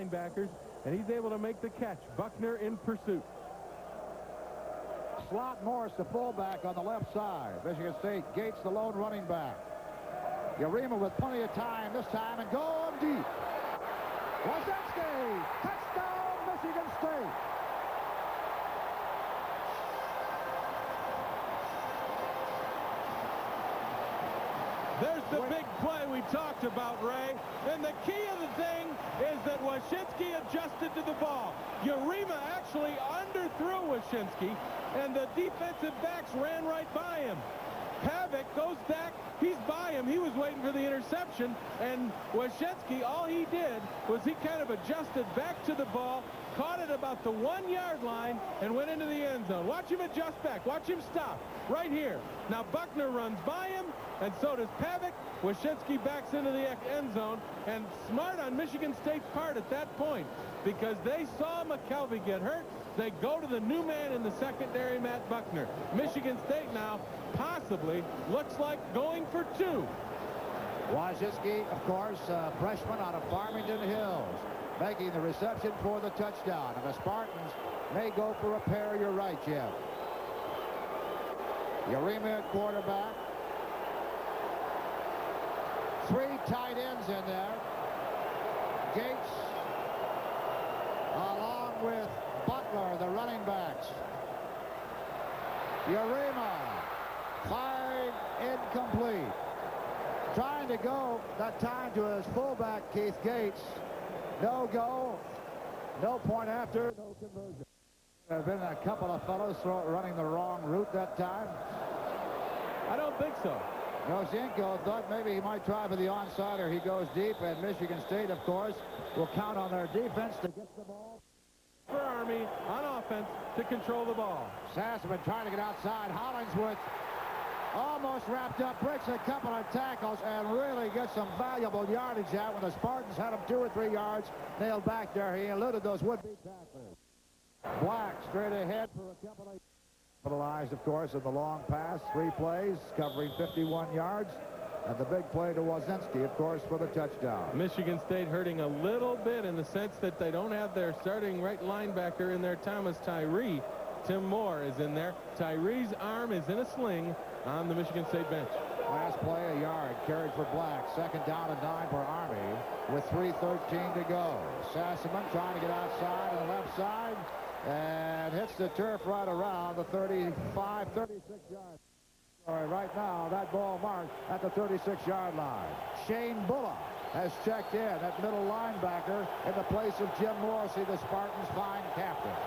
linebackers, and he's able to make the catch. Buckner in pursuit. Slot Morris, the fullback on the left side. Michigan State, Gates, the lone running back. Yarima with plenty of time this time and going deep. Wazinski, touchdown, Michigan State. There's the big play we talked about, Ray. And the key of the thing is that Wazinski adjusted to the ball. Yarima actually underthrew Wazinski, and the defensive backs ran right by him. Pavic goes back. He's by him. He was waiting for the interception, and Wazinski, all he did was he kind of adjusted back to the ball, caught it about the 1-yard line, and went into the end zone. Watch him adjust back. Watch him stop right here. Now Buckner runs by him, and so does Pavic. Wazinski backs into the end zone, and smart on Michigan State's part at that point, because they saw McKelvey get hurt. They go to the new man in the secondary, Matt Buckner. Michigan State now possibly looks like going for 2. Wazinski, of course, freshman out of Farmington Hills, making the reception for the touchdown. And the Spartans may go for a pair. You're right, Jim. Yarima at quarterback. 3 tight ends in there. Gates along with Butler, the running backs. Yarima fired incomplete. Trying to go that time to his fullback, Keith Gates. No go. No point after. No conversion. There have been a couple of fellows running the wrong route that time. I don't think so. Yoshchenko thought maybe he might try for the onside, or he goes deep, and Michigan State, of course, will count on their defense to get the ball. For Army on offense to control the ball. Sasserman trying to get outside. Hollingsworth almost wrapped up, breaks a couple of tackles, and really gets some valuable yardage out when the Spartans had him 2 or 3 yards nailed back there. He eluded those would-be tacklers. Black straight ahead for a couple of... Capitalized, of course, in the long pass. 3 plays, covering 51 yards. And the big play to Wazinski, of course, for the touchdown. Michigan State hurting a little bit in the sense that they don't have their starting right linebacker in there, Thomas Tyree. Tim Moore is in there. Tyree's arm is in a sling on the Michigan State bench. Last play, a yard, carried for Black. 2nd down and 9 for Army with 3:13 to go. Sasserman trying to get outside on the left side and hits the turf right around the 35, 36 yards. Right now, that ball marked at the 36-yard line. Shane Bulla has checked in at middle linebacker in the place of Jim Morrissey, the Spartans' fine captain.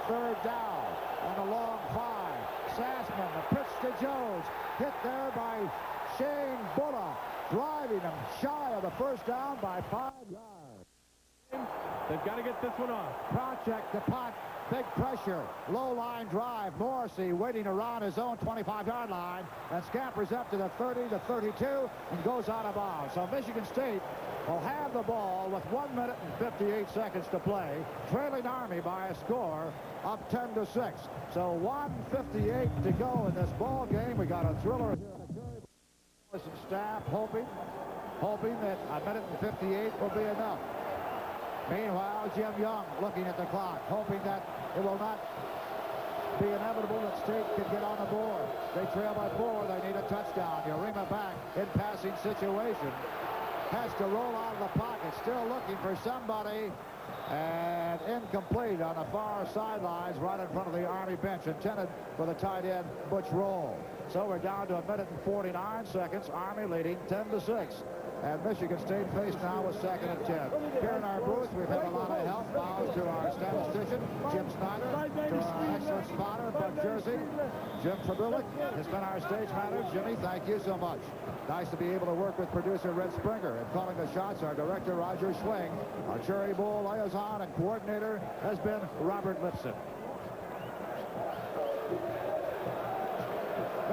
3rd down on a long 5. Sassman, the pitch to Jones. Hit there by Shane Bulla, driving him shy of the 1st down by 5 yards. They've got to get this one off. Project the punt. Big pressure. Low line drive. Morrissey waiting around his own 25-yard line and scampers up to the 30, the 32, and goes out of bounds. So Michigan State will have the ball with 1 minute and 58 seconds to play, trailing Army by a score of 10-6. So 1:58 to go in this ball game. We got a thriller here in the Curry. Some staff hoping that a minute and 58 will be enough. Meanwhile, Jim Young looking at the clock, hoping that it will not be inevitable that State can get on the board. They trail by 4. They need a touchdown. Yarima back in passing situation. Has to roll out of the pocket. Still looking for somebody. And incomplete on the far sidelines right in front of the Army bench. Intended for the tight end, Butch Roll. So we're down to a minute and 49 seconds. Army leading 10-6. And Michigan State faced now with 2nd and 10. Here in our booth, we've had a lot of help. Bows to our statistician, Jim Snyder, to our excellent spotter from Jersey, Jim Fabulik has been our stage manager. Jimmy, thank you so much. Nice to be able to work with producer Red Springer. And calling the shots, our director, Roger Schwing. Our Cherry Bowl liaison and coordinator has been Robert Lipson.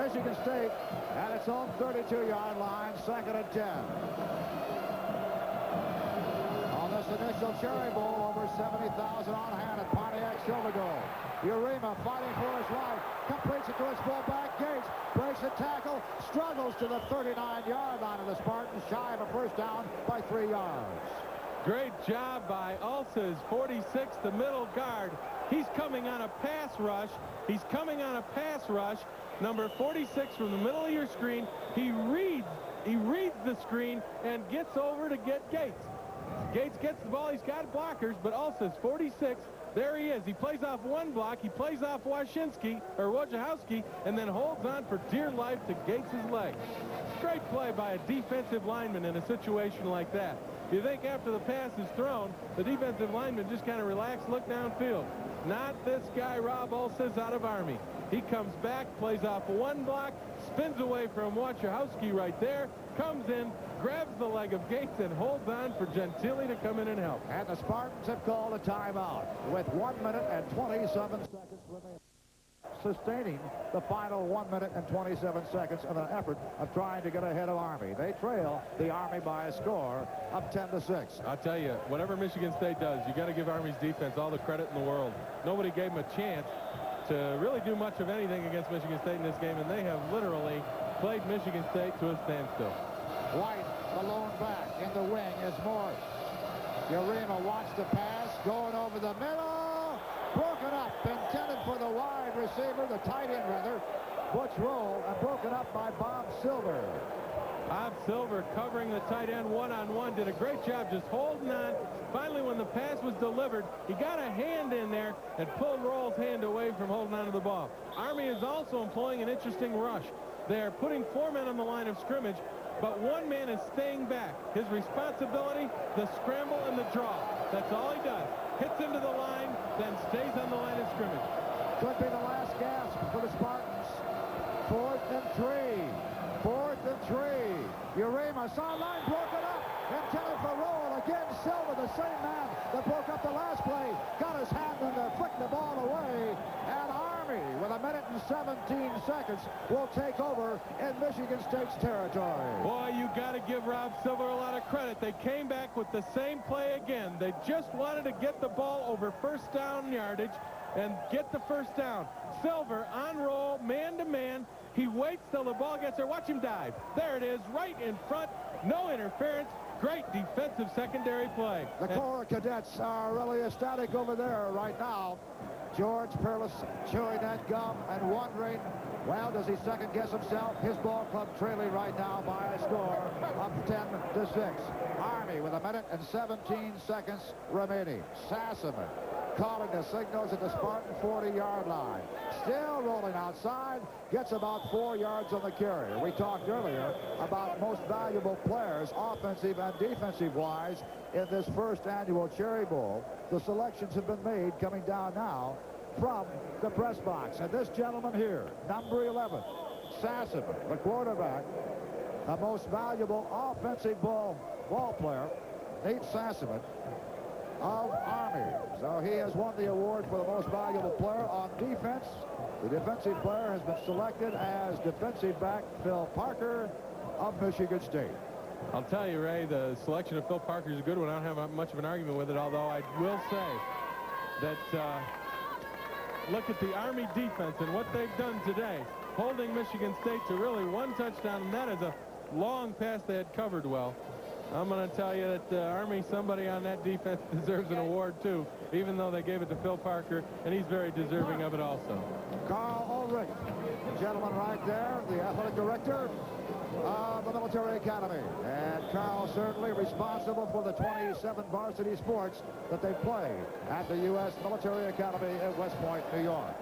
Michigan State at its own 32-yard line, 2nd and 10. On this initial Cherry Bowl, over 70,000 on hand at Pontiac Shoulder Goal. Yarima fighting for his life, completes it to his fullback. Gates breaks a tackle, struggles to the 39-yard line of the Spartans, shy of a 1st down by 3 yards. Great job by Ulsa's 46, the middle guard. He's coming on a pass rush. He's coming on a pass rush. Number 46 from the middle of your screen. He reads the screen and gets over to get Gates. Gates gets the ball. He's got blockers, but Ulsa's 46. There he is. He plays off one block. He plays off Wojciechowski, and then holds on for dear life to Gates' leg. Great play by a defensive lineman in a situation like that. You think after the pass is thrown, the defensive lineman just kind of relaxed, look downfield. Not this guy, Rob Ulsa's out of Army. He comes back, plays off one block, spins away from Wojciechowski right there, comes in, grabs the leg of Gates, and holds on for Gentili to come in and help. And the Spartans have called a timeout with 1 minute and 27 seconds remaining. Sustaining the final 1 minute and 27 seconds in an effort of trying to get ahead of Army. They trail the Army by a score of 10-6. I'll tell you, whatever Michigan State does, you got to give Army's defense all the credit in the world. Nobody gave them a chance to really do much of anything against Michigan State in this game, and they have literally played Michigan State to a standstill. White, the lone back in the wing is Morris. Urema wants the pass, going over the middle, broken up, intended for the wide receiver, the tight end rather, Butch Roll, and broken up by Bob Silver. Bob Silver covering the tight end one-on-one, did a great job just holding on. Finally, when the pass was delivered, he got a hand in there and pulled Roll's hand away from holding on to the ball. Army is also employing an interesting rush. They're putting 4 men on the line of scrimmage, but 1 man is staying back. His responsibility, the scramble and the draw. That's all he does. Hits into the line, then stays on the line of scrimmage. Could be the last gasp for the Spartans. 4th and 3. 4th and 3. Urema, sideline broken up. Intended for Roll. Again, Silver, the same man that broke up the last play. Got his hand in there, flicked the ball away. And Army, with 1 minute and 17 seconds, will take over in Michigan State's territory. Boy, you got to give Rob Silver a lot of credit. They came back with the same play again. They just wanted to get the ball over first down yardage and get the first down. Silver on Roll, man-to-man. He waits till the ball gets there. Watch him dive. There it is, right in front. No interference. Great defensive secondary play. The Corps cadets are really ecstatic over there right now. George Perlis chewing that gum and wondering, well, does he second-guess himself? His ball club trailing right now by a score of 10-6. Army with 1 minute and 17 seconds remaining. Sassaman calling the signals at the Spartan 40-yard line. Still rolling outside, gets about 4 yards on the carry. We talked earlier about most valuable players, offensive and defensive-wise, in this first annual Cherry Bowl. The selections have been made coming down now from the press box. And this gentleman here, number 11, Sassaman, the quarterback, the most valuable offensive ball player, Nate Sassaman, of Army. So he has won the award for the most valuable player on defense. The defensive player has been selected as defensive back Phil Parker of Michigan State. I'll tell you, Ray, the selection of Phil Parker is a good one. I don't have much of an argument with it, although I will say that look at the Army defense and what they've done today, holding Michigan State to really 1 touchdown, and that is a long pass they had covered well. I'm going to tell you that Army, somebody on that defense deserves an award, too, even though they gave it to Phil Parker, and he's very deserving of it also. Carl Ulrich, the gentleman right there, the athletic director of the Military Academy. And Carl certainly responsible for the 27 varsity sports that they play at the U.S. Military Academy at West Point, New York.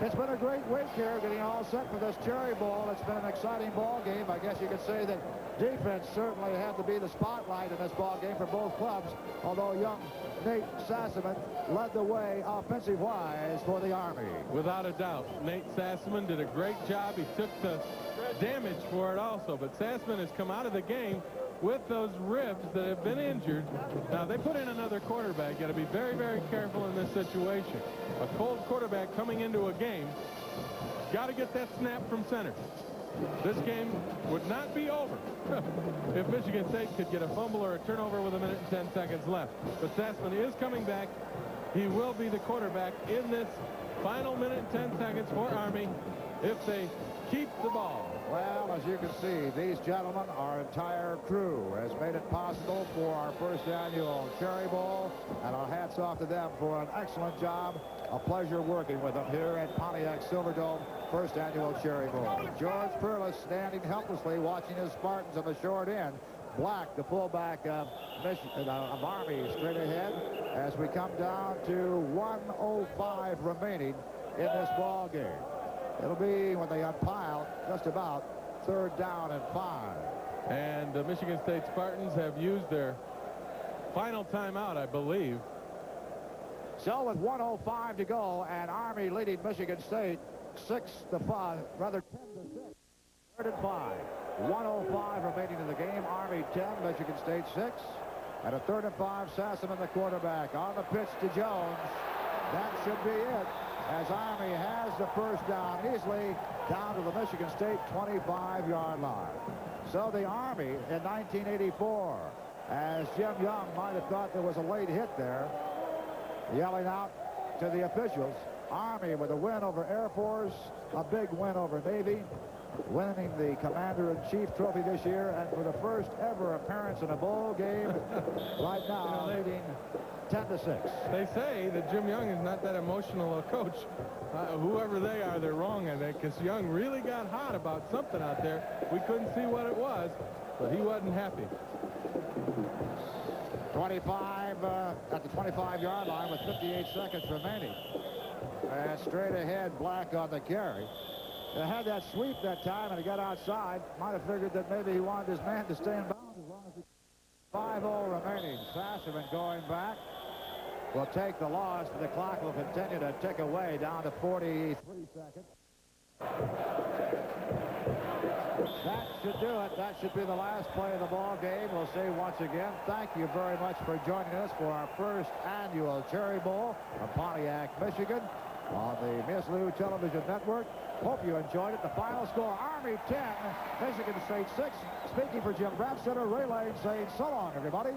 It's been a great week here getting all set for this Cherry Bowl. It's been an exciting ball game. I guess you could say that defense certainly had to be the spotlight in this ball game for both clubs, although young Nate Sassaman led the way offensive-wise for the Army. Without a doubt, Nate Sassaman did a great job. He took the damage for it also, but Sassaman has come out of the game with those ribs that have been injured. Now, they put in another quarterback. Got to be very, very careful in this situation. A cold quarterback coming into a game, got to get that snap from center. This game would not be over if Michigan State could get a fumble or a turnover with 1 minute and 10 seconds left. But Sassaman is coming back. He will be the quarterback in this final 1 minute and 10 seconds for Army if they keep the ball. Well, as you can see, these gentlemen, our entire crew, has made it possible for our first annual Cherry Bowl, and our hats off to them for an excellent job. A pleasure working with them here at Pontiac Silverdome, first annual Cherry Bowl. George Perlis standing helplessly watching his Spartans on the short end. Black, the fullback of Army, straight ahead as we come down to 1:05 remaining in this ball game. It'll be, when they unpile, just about 3rd down and 5. And the Michigan State Spartans have used their final timeout, I believe. So with 1:05 to go, and Army leading Michigan State 6-5, rather 10-6. 3rd and 5. 1:05 remaining in the game. Army 10, Michigan State 6. And a 3rd and 5, Sassaman, the quarterback. On the pitch to Jones. That should be it, as Army has the first down easily down to the Michigan State 25-yard line. So the Army in 1984, as Jim Young might have thought there was a late hit there, yelling out to the officials, Army with a win over Air Force, a big win over Navy, winning the Commander-in-Chief trophy this year, and for the first ever appearance in a bowl game, right now leading 10-6. They say that Jim Young is not that emotional a coach. Whoever they are, they're wrong, I think, because Young really got hot about something out there. We couldn't see what it was, but he wasn't happy. 25 at the 25-yard line with 58 seconds remaining. And straight ahead, Black on the carry. They had that sweep that time, and he got outside. Might have figured that maybe he wanted his man to stay in bounds as long as he... 5-0 remaining. Sassaman going back will take the loss, but the clock will continue to tick away down to 43 seconds. That should do it. That should be the last play of the ball game. We'll say once again, thank you very much for joining us for our first annual Cherry Bowl from Pontiac, Michigan, on the Miss Lou Television Network. Hope you enjoyed it. The final score, Army 10, Michigan State 6. Speaking for Jim Brandstetter, Ray Lane saying so long, everybody.